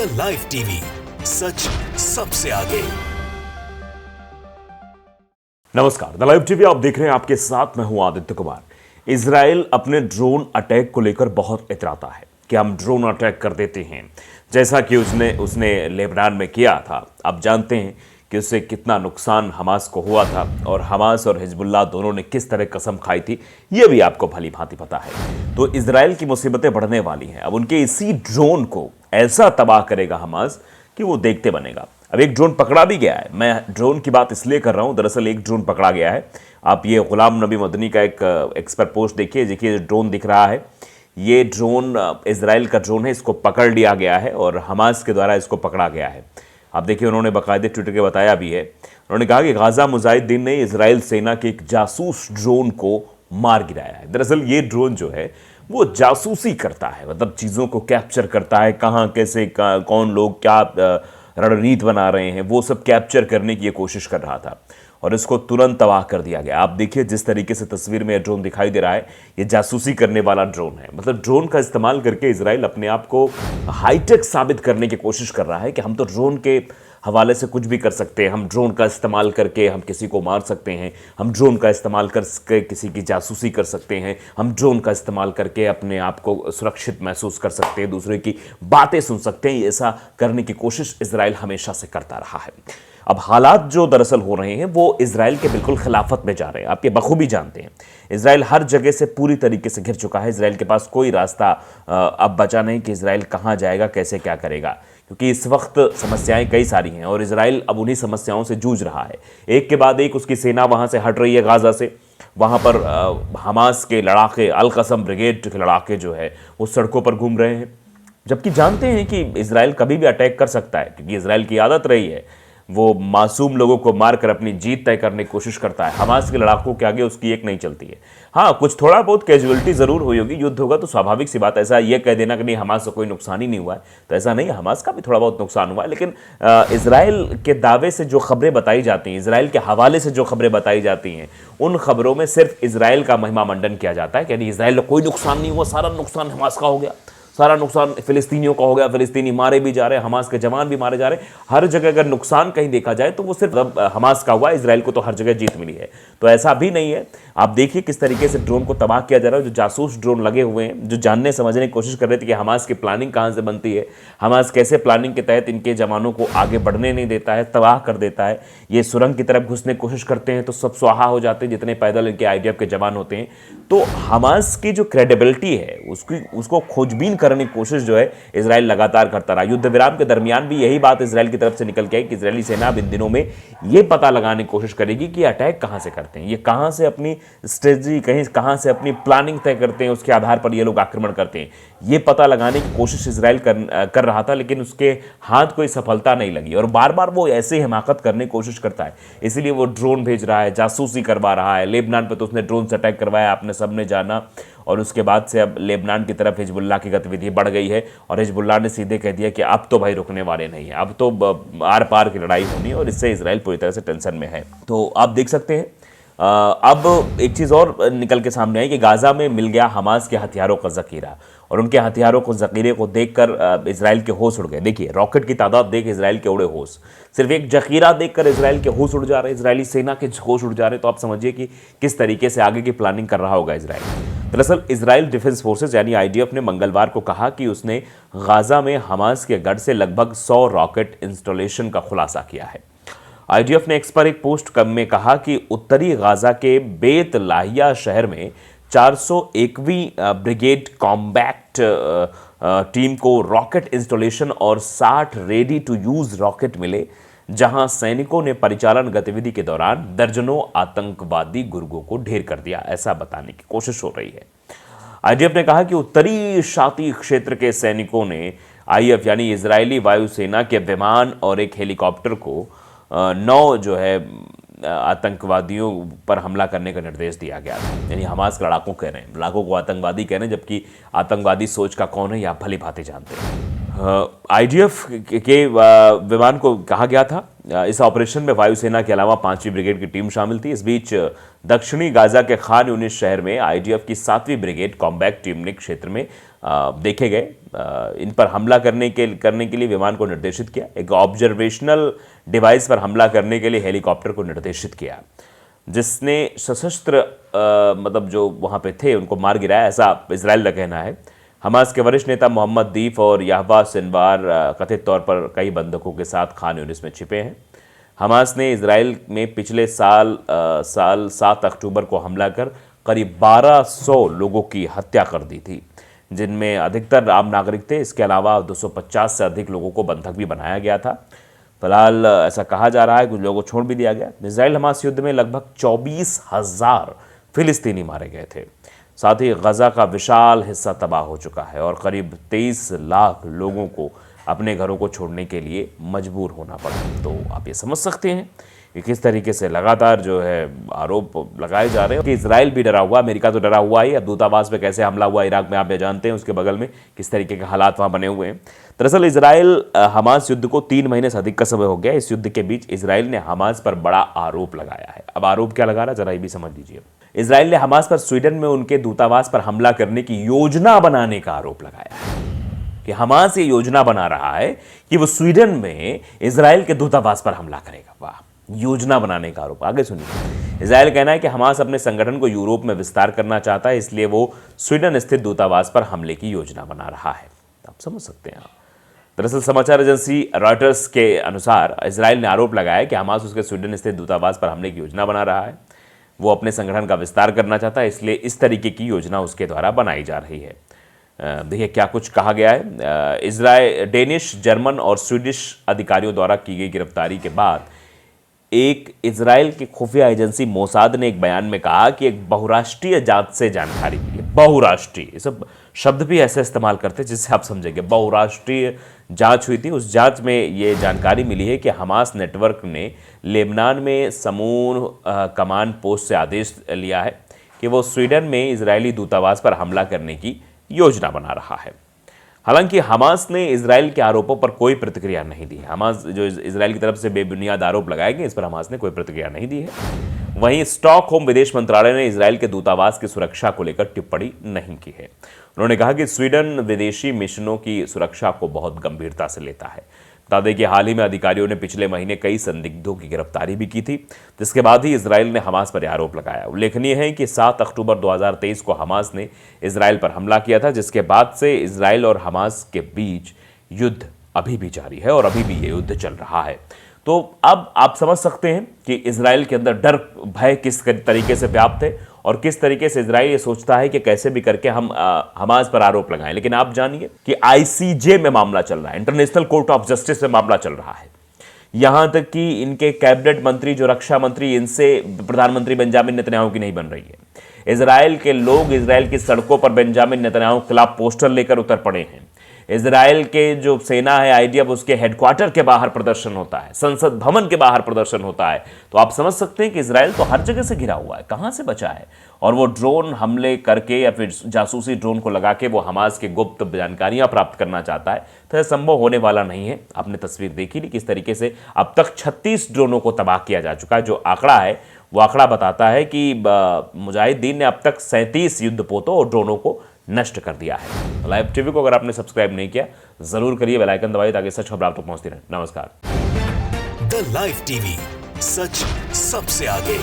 The live TV, सच सबसे आगे। नमस्कार, द लाइव टीवी आप देख रहे हैं, आपके साथ मैं हूं आदित्य कुमार। इजराइल अपने ड्रोन अटैक को लेकर बहुत इतराता है कि हम ड्रोन अटैक कर देते हैं, जैसा कि उसने लेबनान में किया था। अब जानते हैं कि उससे कितना नुकसान हमास को हुआ था और हमास और हिजबुल्लाह दोनों ने किस तरह कसम खाई थी, यह भी आपको भली भांति पता है। तो इजराइल की मुसीबतें बढ़ने वाली हैं। अब उनके इसी ड्रोन को ऐसा तबाह करेगा हमास कि वो देखते बनेगा। अब एक ड्रोन पकड़ा भी गया है। मैं ड्रोन की बात इसलिए कर रहा हूं, दरअसल एक ड्रोन पकड़ा गया है। आप ये गुलाम नबी मदनी का एक एक्सपर्ट पोस्ट देखिए ड्रोन दिख रहा है। ये ड्रोन इजराइल का ड्रोन है, इसको पकड़ लिया गया है और हमास के द्वारा इसको पकड़ा गया है। आप देखिए, उन्होंने बाकायदे ट्विटर के बताया भी है। उन्होंने कहा कि गाजा मुजाहिदीन ने इजराइल सेना के एक जासूस ड्रोन को मार गिराया है। दरअसल ये ड्रोन जो है वो जासूसी करता है, मतलब चीज़ों को कैप्चर करता है, कहाँ कैसे कौन लोग क्या रणनीति बना रहे हैं, वो सब कैप्चर करने की ये कोशिश कर रहा था और इसको तुरंत तबाह कर दिया गया। आप देखिए जिस तरीके से तस्वीर में ड्रोन दिखाई दे रहा है, ये जासूसी करने वाला ड्रोन है। मतलब ड्रोन का इस्तेमाल करके इजराइल अपने आप को हाईटेक साबित करने की कोशिश कर रहा है कि हम तो ड्रोन के हवाले से कुछ भी कर सकते हैं, हम ड्रोन का इस्तेमाल करके हम किसी को मार सकते हैं, हम ड्रोन का इस्तेमाल करके किसी की जासूसी कर सकते हैं, हम ड्रोन का इस्तेमाल करके अपने आप को सुरक्षित महसूस कर सकते हैं, दूसरे की बातें सुन सकते हैं। ऐसा करने की कोशिश इजराइल हमेशा से करता रहा है। अब हालात जो दरअसल हो रहे हैं वो इजराइल के बिल्कुल खिलाफत में जा रहे हैं। आप ये बखूबी जानते हैं, इजराइल हर जगह से पूरी तरीके से घिर चुका है। इजराइल के पास कोई रास्ता अब बचा नहीं कि इजराइल कहाँ जाएगा, कैसे क्या करेगा, क्योंकि इस वक्त समस्याएं कई सारी हैं और इजराइल अब उन्हीं समस्याओं से जूझ रहा है। एक के बाद एक उसकी सेना वहाँ से हट रही है गाजा से। वहाँ पर हमास के लड़ाके, अल कसम ब्रिगेड के लड़ाके जो है वो सड़कों पर घूम रहे हैं, जबकि जानते हैं कि इजराइल कभी भी अटैक कर सकता है, क्योंकि इजराइल की आदत रही है वो मासूम लोगों को मारकर अपनी जीत तय करने की कोशिश करता है। हमास के लड़ाकों के आगे उसकी एक नहीं चलती है। हाँ, कुछ थोड़ा बहुत कैजुअलिटी जरूर हुई होगी, युद्ध होगा तो स्वाभाविक सी बात। ऐसा ये कह देना कि नहीं हमास को कोई नुकसान ही नहीं हुआ है, तो ऐसा नहीं है, हमास का भी थोड़ा बहुत नुकसान हुआ है। लेकिन इजराइल के दावे से जो खबरें बताई जाती हैं, इजराइल के हवाले से जो खबरें बताई जाती हैं, उन खबरों में सिर्फ इजराइल का महिमा मंडन किया जाता है कि यानी इजराइल को कोई नुकसान नहीं हुआ, सारा नुकसान हमास का हो गया, सारा नुकसान फिलिस्तीनियों का हो गया, फिलिस्तीनी मारे भी जा रहे हैं, हमास के जवान भी मारे जा रहे हैं। हर जगह अगर नुकसान कहीं देखा जाए तो वो सिर्फ हमास का हुआ, इजराइल को तो हर जगह जीत मिली है। तो ऐसा भी नहीं है। आप देखिए किस तरीके से ड्रोन को तबाह किया जा रहा है। जो जासूस ड्रोन लगे हुए हैं, जो जानने समझने की कोशिश कर रहे थे कि हमास की प्लानिंग कहाँ से बनती है, हमास कैसे प्लानिंग के तहत इनके जवानों को आगे बढ़ने नहीं देता है, तबाह कर देता है। ये सुरंग की तरफ घुसने की कोशिश करते हैं तो सब स्वाहा हो जाते हैं, जितने पैदल इनके आईडीएफ के जवान होते हैं। तो हमास की जो क्रेडिबिलिटी है उसको खोजबीन करने की कोशिश जो है इजराइल लगातार करता रहा। युद्ध विराम के दरमियान भी यही बात इजराइल की तरफ से निकल के आई कि इजरायली सेना अब इन दिनों में यह पता लगाने की कोशिश करेगी कि अटैक कहां से करते हैं, ये कहां से अपनी स्ट्रेटजी, कहां से अपनी प्लानिंग तय करते हैं, उसके आधार पर ये लोग आक्रमण करते हैं। ये पता लगाने की कोशिश इजराइल कर रहा था, लेकिन उसके हाथ कोई सफलता नहीं लगी और बार बार वो ऐसे हिमाकत करने की कोशिश करता है। इसीलिए वो ड्रोन भेज रहा है, जासूसी करवा रहा है। लेबनान पर तो उसने ड्रोन से अटैक करवाया, आपने सबने जाना, और उसके बाद से अब लेबनान की तरफ हिजबुल्लाह की गतिविधि बढ़ गई है और हिजबुल्लाह ने सीधे कह दिया कि अब तो भाई रुकने वाले नहीं है, अब तो आर पार की लड़ाई होनी है और इससे इजराइल पूरी तरह से टेंशन में है। तो आप देख सकते हैं अब एक चीज़ और निकल के सामने आई कि गाजा में मिल गया हमास के हथियारों का ज़ख़ीरा और उनके हथियारों को ज़ख़ीरे को देखकर इजराइल के होश उड़ गए। देखिए रॉकेट की तादाद देख इजराइल के उड़े होश, सिर्फ एक ज़ख़ीरा देखकर इजराइल के होश उड़ जा रहे हैं, इजरायली सेना के होश उड़ जा रहे हैं। तो आप समझिए कि किस तरीके से आगे की प्लानिंग कर रहा होगा इजराइल। दरअसल इजराइल डिफेंस फोर्सेज यानी आईडीएफ ने मंगलवार को कहा कि उसने गाजा में हमास के गढ़ से लगभग 100 रॉकेट इंस्टॉलेशन का खुलासा किया है। आईडीएफ ने एक्स पर एक पोस्ट में कहा कि उत्तरी गाजा के बेत लाहिया शहर में 401वीं ब्रिगेड कॉम्बैक्ट टीम को रॉकेट इंस्टॉलेशन और 60 रेडी टू यूज रॉकेट मिले, जहां सैनिकों ने परिचालन गतिविधि के दौरान दर्जनों आतंकवादी गुर्गों को ढेर कर दिया, ऐसा बताने की कोशिश हो रही है। आईडीएफ ने कहा कि उत्तरी शाती क्षेत्र के सैनिकों ने आईएफ यानी इजरायली वायुसेना के विमान और एक हेलीकॉप्टर को 9 जो है आतंकवादियों पर हमला करने का निर्देश दिया गया था। यानी हमास लड़ाकों कह रहे हैं, लड़ाकों को आतंकवादी कह रहे हैं, जबकि आतंकवादी सोच का कौन है ये आप भली भांति जानते हैं। आईडीएफ के विमान को कहा गया था इस ऑपरेशन में वायुसेना के अलावा 5वीं ब्रिगेड की टीम शामिल थी। इस बीच दक्षिणी गाजा के खान यूनिस शहर में आईडीएफ की 7वीं ब्रिगेड कॉम्बैट टीम ने क्षेत्र में देखे गए। इन पर हमला करने के लिए विमान को निर्देशित किया। एक ऑब्जर्वेशनल डिवाइस पर हमला करने के लिए हेलीकॉप्टर को निर्देशित किया, जिसने सशस्त्र मतलब जो वहाँ पे थे उनको मार गिराया, ऐसा इजराइल का कहना है। हमास के वरिष्ठ नेता मोहम्मद दीफ और याहवा सिनवार कथित तौर पर कई बंधकों के साथ खान यूनिस में छिपे हैं। हमास ने इजराइल में पिछले साल 7 अक्टूबर को हमला कर करीब 1200 लोगों की हत्या कर दी थी, जिनमें अधिकतर आम नागरिक थे। इसके अलावा 250 से अधिक लोगों को बंधक भी बनाया गया था। फिलहाल ऐसा कहा जा रहा है कुछ लोगों को छोड़ भी दिया गया। इजराइल हमास युद्ध में लगभग 24,000 फिलिस्तीनी मारे गए थे। साथ ही गजा का विशाल हिस्सा तबाह हो चुका है और करीब 23 लाख लोगों को अपने घरों को छोड़ने के लिए मजबूर होना पड़ा। तो आप ये समझ सकते हैं कि किस तरीके से लगातार जो है आरोप लगाए जा रहे हैं कि इजराइल भी डरा हुआ, अमेरिका तो डरा हुआ ही। अब दूतावास पे कैसे हमला हुआ इराक में आप ये जानते हैं, उसके बगल में किस तरीके के हालात वहाँ बने हुए हैं। दरअसल इजराइल हमास युद्ध को 3 महीने से अधिक का समय हो गया। इस युद्ध के बीच इजराइल ने हमास पर बड़ा आरोप लगाया है। अब आरोप क्या लगा रहा, जरा ये भी समझ लीजिए। इजराइल ने हमास पर स्वीडन में उनके दूतावास पर हमला करने की योजना बनाने का आरोप लगाया है कि हमास ये योजना बना रहा है कि वो स्वीडन में इजराइल के दूतावास पर हमला करेगा। वाह, योजना बनाने का आरोप। आगे सुनिए। इजराइल कहना है कि हमास अपने संगठन को यूरोप में विस्तार करना चाहता है, इसलिए वो स्वीडन स्थित दूतावास पर हमले की योजना बना रहा है। आप समझ सकते हैं। दरअसल समाचार एजेंसी रॉयटर्स के अनुसार इजराइल ने आरोप लगाया कि हमास उसके स्वीडन स्थित दूतावास पर हमले की योजना बना रहा है। वो अपने संगठन का विस्तार करना चाहता है, इसलिए इस तरीके की योजना उसके द्वारा बनाई जा रही है। देखिए क्या कुछ कहा गया है। डेनिश, जर्मन और स्वीडिश अधिकारियों द्वारा की गई गिरफ्तारी के बाद एक इजराइल की खुफिया एजेंसी मोसाद ने एक बयान में कहा कि एक बहुराष्ट्रीय जांच से जानकारी मिली। बहुराष्ट्रीय, ये सब शब्द भी ऐसे इस्तेमाल करते हैं जिससे आप समझेंगे। बहुराष्ट्रीय जांच हुई थी। उस जांच में ये जानकारी मिली है कि हमास नेटवर्क ने लेबनान में समूह कमांड पोस्ट से आदेश लिया है कि वो स्वीडन में इजरायली दूतावास पर हमला करने की योजना बना रहा है। हालांकि हमास ने इजराइल के आरोपों पर कोई प्रतिक्रिया नहीं दी है। हमास जो इजराइल की तरफ से बेबुनियाद आरोप लगाए गए, इस पर हमास ने कोई प्रतिक्रिया नहीं दी है। वहीं स्टॉकहोम विदेश मंत्रालय ने इजराइल के दूतावास की सुरक्षा को लेकर टिप्पणी नहीं की है। उन्होंने कहा कि स्वीडन विदेशी मिशनों की सुरक्षा को बहुत गंभीरता से लेता है। बता दें कि हाल ही में अधिकारियों ने पिछले महीने कई संदिग्धों की गिरफ्तारी भी की थी, जिसके बाद ही इजराइल ने हमास पर आरोप लगाया। उल्लेखनीय है कि 7 अक्टूबर 2023 को हमास ने इजराइल पर हमला किया था, जिसके बाद से इजराइल और हमास के बीच युद्ध अभी भी जारी है और अभी भी ये युद्ध चल रहा है। तो अब आप समझ सकते हैं कि इजराइल के अंदर डर, भय किस तरीके से व्याप्त है और किस तरीके से इजराइल ये सोचता है कि कैसे भी करके हम हमास पर आरोप लगाएं। लेकिन आप जानिए कि आईसीजे में मामला चल रहा है, इंटरनेशनल कोर्ट ऑफ जस्टिस में मामला चल रहा है। यहां तक कि इनके कैबिनेट मंत्री, जो रक्षा मंत्री, इनसे प्रधानमंत्री बेंजामिन नेतन्याहू की नहीं बन रही है। इजराइल के लोग इजराइल की सड़कों पर बेंजामिन नेतन्याहू के खिलाफ पोस्टर लेकर उतर पड़े हैं। इजराइल के जो सेना है आईडीएफ, उसके हेडक्वार्टर के बाहर प्रदर्शन होता है, संसद भवन के बाहर प्रदर्शन होता है। तो आप समझ सकते हैं कि इजराइल तो हर जगह से घिरा हुआ है, कहां से बचा है। और वो ड्रोन हमले करके या फिर जासूसी ड्रोन को लगा के वो हमास के गुप्त जानकारियां प्राप्त करना चाहता है, तो यह संभव होने वाला नहीं है। आपने तस्वीर देखी नहीं किस तरीके से अब तक 36 ड्रोनों को तबाह किया जा चुका है। जो आंकड़ा है वो आंकड़ा बताता है कि मुजाहिदीन ने अब तक 37 युद्धपोतों और ड्रोनों को नष्ट कर दिया है। लाइव टीवी को अगर आपने सब्सक्राइब नहीं किया, जरूर करिए, बेल आइकन दबाइए ताकि सच खबर आप तक पहुंचती रहे। नमस्कार। द लाइव टीवी, सच सबसे आगे।